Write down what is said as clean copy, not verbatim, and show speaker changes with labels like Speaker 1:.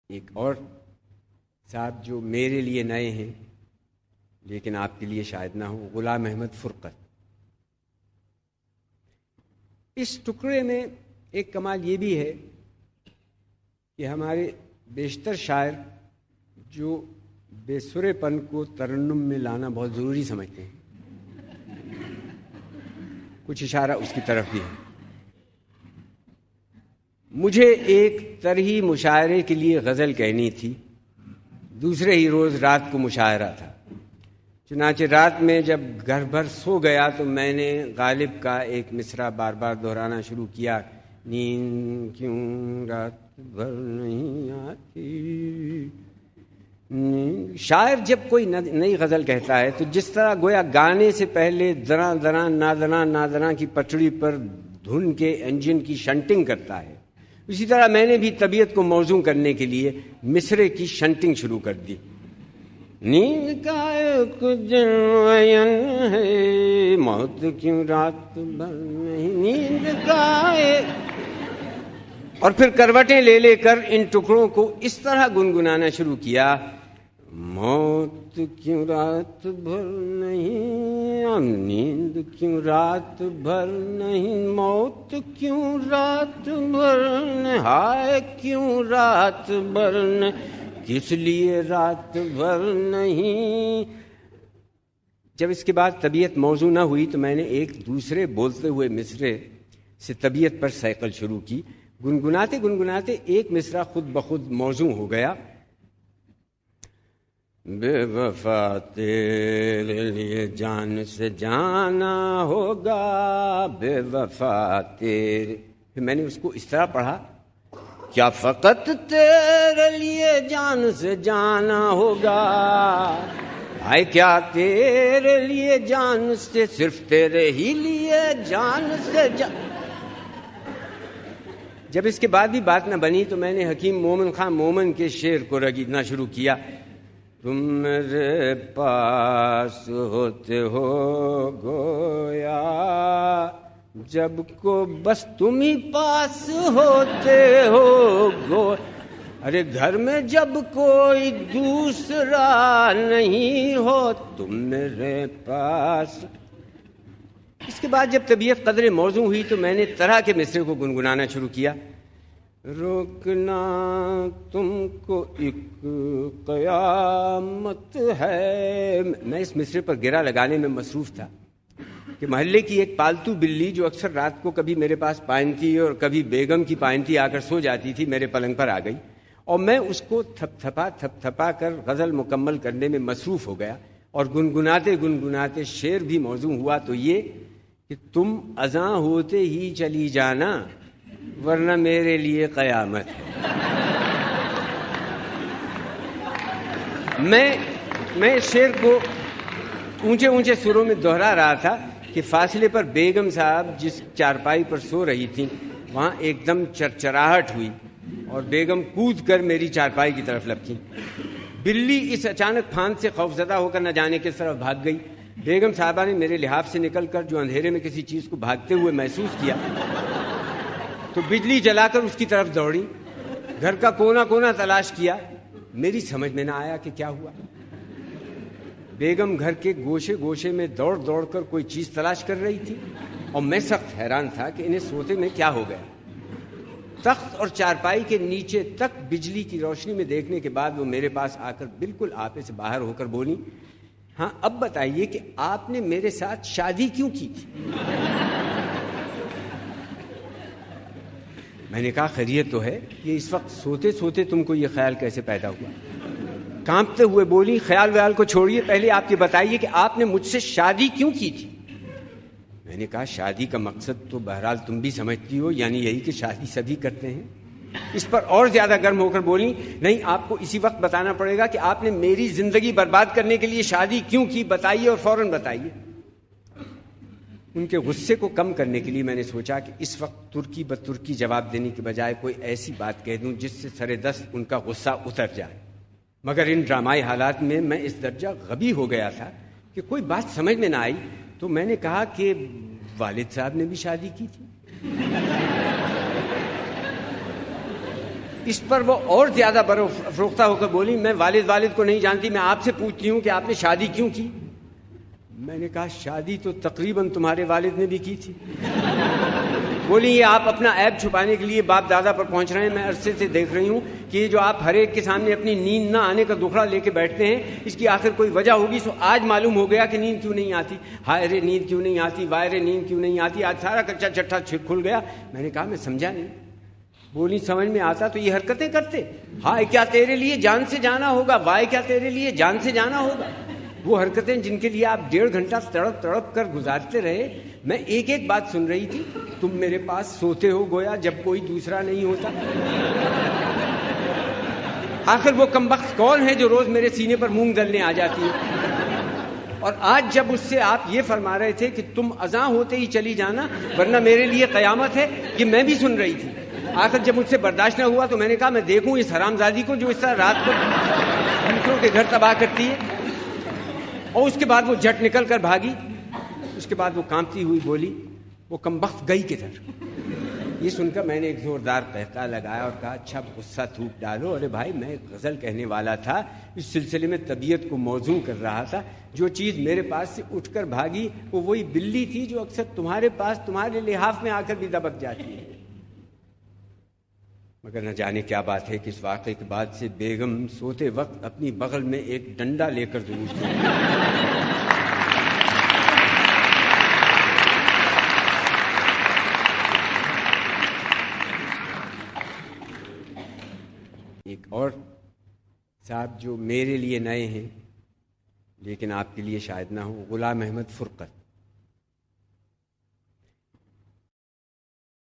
Speaker 1: ایک اور صاحب جو میرے لیے نئے ہیں لیکن آپ کے لیے شاید نہ ہو، غلام احمد فرقت۔ اس ٹکڑے میں ایک کمال یہ بھی ہے کہ ہمارے بیشتر شاعر جو بے سرے پن کو ترنم میں لانا بہت ضروری سمجھتے ہیں، کچھ اشارہ اس کی طرف بھی ہے۔ مجھے ایک طرحی مشاعرے کے لیے غزل کہنی تھی، دوسرے ہی روز رات کو مشاعرہ تھا، چنانچہ رات میں جب گھر بھر سو گیا تو میں نے غالب کا ایک مصرع بار بار دہرانا شروع کیا، نیند کیوں رات بھر نہیں آتی۔ شاعر جب کوئی نئی غزل کہتا ہے تو جس طرح گویا گانے سے پہلے دراں دراں نادراں نادراں کی پٹڑی پر دھن کے انجن کی شنٹنگ کرتا ہے، اسی طرح میں نے بھی طبیعت کو موزوں کرنے کے لیے مصرے کی شنٹنگ شروع کر دی۔ نیند کا ایک دن ہے، موت کیوں رات بھر نہیں، نیند کا اور پھر کروٹیں لے لے کر ان ٹکڑوں کو اس طرح گنگنانا شروع کیا، موت کیوں رات بھر نہیں، نیند کیوں رات بھر نہیں، موت کیوں رات بھر نہیں، ہائے کیوں رات بھر نہیں، کس لیے رات بھر نہیں۔ جب اس کے بعد طبیعت موزوں نہ ہوئی تو میں نے ایک دوسرے بولتے ہوئے مصرے سے طبیعت پر سائیکل شروع کی۔ گنگناتے گنگناتے ایک مصرع خود بخود موزوں ہو گیا، بے وفا تیرے لیے جان سے جانا ہوگا، بے وفا تیرے، پھر میں نے اس کو اس طرح پڑھا، کیا فقط تیرے لیے جان سے جانا ہوگا، آئے کیا تیرے لیے جان سے، صرف تیرے ہی لیے جان سے جب اس کے بعد بھی بات نہ بنی تو میں نے حکیم مومن خان مومن کے شعر کو رگیدنا شروع کیا، تم میرے پاس ہوتے ہو گویا جب کو بس تم ہی پاس ہوتے ہو گو، ارے گھر میں جب کوئی دوسرا نہیں ہو تم میرے پاس۔ اس کے بعد جب طبیعت قدرے موزوں ہوئی تو میں نے طرح کے مصرے کو گنگنانا شروع کیا، روکنا تم کو ایک قیامت ہے۔ میں اس مصرے پر گرا لگانے میں مصروف تھا کہ محلے کی ایک پالتو بلی جو اکثر رات کو کبھی میرے پاس پائنتی اور کبھی بیگم کی پائنتی آ کر سو جاتی تھی، میرے پلنگ پر آ گئی اور میں اس کو تھپ تھپا کر غزل مکمل کرنے میں مصروف ہو گیا، اور گنگناتے گنگناتے شعر بھی موزوں ہوا تو یہ کہ تم اذاں ہوتے ہی چلی جانا ورنہ میرے لیے قیامت ہے۔ میں شعر کو اونچے اونچے سروں میں دہرا رہا تھا کہ فاصلے پر بیگم صاحب جس چارپائی پر سو رہی تھیں وہاں ایک دم چرچراہٹ ہوئی اور بیگم کود کر میری چارپائی کی طرف لپکیں۔ بلی اس اچانک پھاند سے خوفزدہ ہو کر نہ جانے کس طرف بھاگ گئی۔ بیگم صاحبہ نے میرے لحاف سے نکل کر جو اندھیرے میں کسی چیز کو بھاگتے ہوئے محسوس کیا تو بجلی جلا کر اس کی طرف دوڑی، گھر کا کونا کونا تلاش کیا، میری سمجھ میں نہ آیا کہ کیا ہوا۔ بیگم گھر کے گوشے گوشے میں دوڑ دوڑ کر کوئی چیز تلاش کر رہی تھی اور میں سخت حیران تھا کہ انہیں سوتے میں کیا ہو گیا۔ تخت اور چارپائی کے نیچے تک بجلی کی روشنی میں دیکھنے کے بعد وہ میرے پاس آ کر بالکل آپے سے باہر ہو کر بولی، ہاں اب بتائیے کہ آپ نے میرے ساتھ شادی کیوں کی تھی؟ میں نے کہا خیریت تو ہے، یہ اس وقت سوتے سوتے تم کو یہ خیال کیسے پیدا ہوا؟ کانپتے ہوئے بولی، خیال ویال کو چھوڑیے، پہلے آپ یہ بتائیے کہ آپ نے مجھ سے شادی کیوں کی تھی؟ میں نے کہا شادی کا مقصد تو بہرحال تم بھی سمجھتی ہو، یعنی یہی کہ شادی سبھی کرتے ہیں۔ اس پر اور زیادہ گرم ہو کر بولی، نہیں آپ کو اسی وقت بتانا پڑے گا کہ آپ نے میری زندگی برباد کرنے کے لیے شادی کیوں کی، بتائیے اور فوراً بتائیے۔ ان کے غصے کو کم کرنے کے لیے میں نے سوچا کہ اس وقت ترکی بترکی جواب دینے کے بجائے کوئی ایسی بات کہہ دوں جس سے سرے دست ان کا غصہ اتر جائے، مگر ان ڈرامائی حالات میں میں اس درجہ غبی ہو گیا تھا کہ کوئی بات سمجھ میں نہ آئی، تو میں نے کہا کہ والد صاحب نے بھی شادی کی تھی۔ اس پر وہ اور زیادہ برافروختہ ہو کر بولی میں والد کو نہیں جانتی، میں آپ سے پوچھتی ہوں کہ آپ نے شادی کیوں کی؟ میں نے کہا شادی تو تقریباً تمہارے والد نے بھی کی تھی۔ بولی یہ آپ اپنا عیب چھپانے کے لیے باپ دادا پر پہنچ رہے ہیں، میں عرصے سے دیکھ رہی ہوں کہ یہ جو آپ ہر ایک کے سامنے اپنی نیند نہ آنے کا دکھڑا لے کے بیٹھتے ہیں، اس کی آخر کوئی وجہ ہوگی۔ سو آج معلوم ہو گیا کہ نیند کیوں نہیں آتی، ہائے رے نیند کیوں نہیں آتی، وائے رے نیند کیوں نہیں آتی، آج سارا کچا چٹھا کھل گیا۔ میں نے کہا میں سمجھا نہیں۔ بولی سمجھ میں آتا تو یہ حرکتیں کرتے، ہائے کیا تیرے لیے جان سے جانا ہوگا، وائے کیا تیرے لیے جان سے جانا ہوگا۔ وہ حرکتیں جن کے لیے آپ 1.5 گھنٹہ تڑپ تڑپ کر گزارتے رہے، میں ایک ایک بات سن رہی تھی۔ تم میرے پاس سوتے ہو گویا جب کوئی دوسرا نہیں ہوتا۔ آخر وہ کمبخت کون ہے جو روز میرے سینے پر مونگ دلنے آ جاتی ہے؟ اور آج جب اس سے آپ یہ فرما رہے تھے کہ تم اذاں ہوتے ہی چلی جانا ورنہ میرے لیے قیامت ہے، یہ میں بھی سن رہی تھی۔ آخر جب مجھ سے برداشت نہ ہوا تو میں نے کہا میں دیکھوں اس حرامزادی کو جو اس طرح رات کو دوسروں کے گھر تباہ کرتی ہے۔ اور اس کے بعد وہ جھٹ نکل کر بھاگی۔ اس کے بعد وہ کانپتی ہوئی بولی وہ کمبخت گئی کدھر؟ یہ سن کر میں نے ایک زوردار قہقہ لگایا اور کہا اچھا غصہ تھوک ڈالو۔ ارے بھائی میں ایک غزل کہنے والا تھا، اس سلسلے میں طبیعت کو موزوں کر رہا تھا۔ جو چیز میرے پاس سے اٹھ کر بھاگی وہ وہی بلی تھی جو اکثر تمہارے پاس تمہارے لحاف میں آ کر بھی دبک جاتی ہے۔ مگر نہ جانے کیا بات ہے کہ اس واقعے کے بعد سے بیگم سوتے وقت اپنی بغل میں ایک ڈنڈا لے کر ضرور سوتی۔ ایک اور صاحب جو میرے لیے نئے ہیں لیکن آپ کے لیے شاید نہ ہو، غلام احمد فرقت۔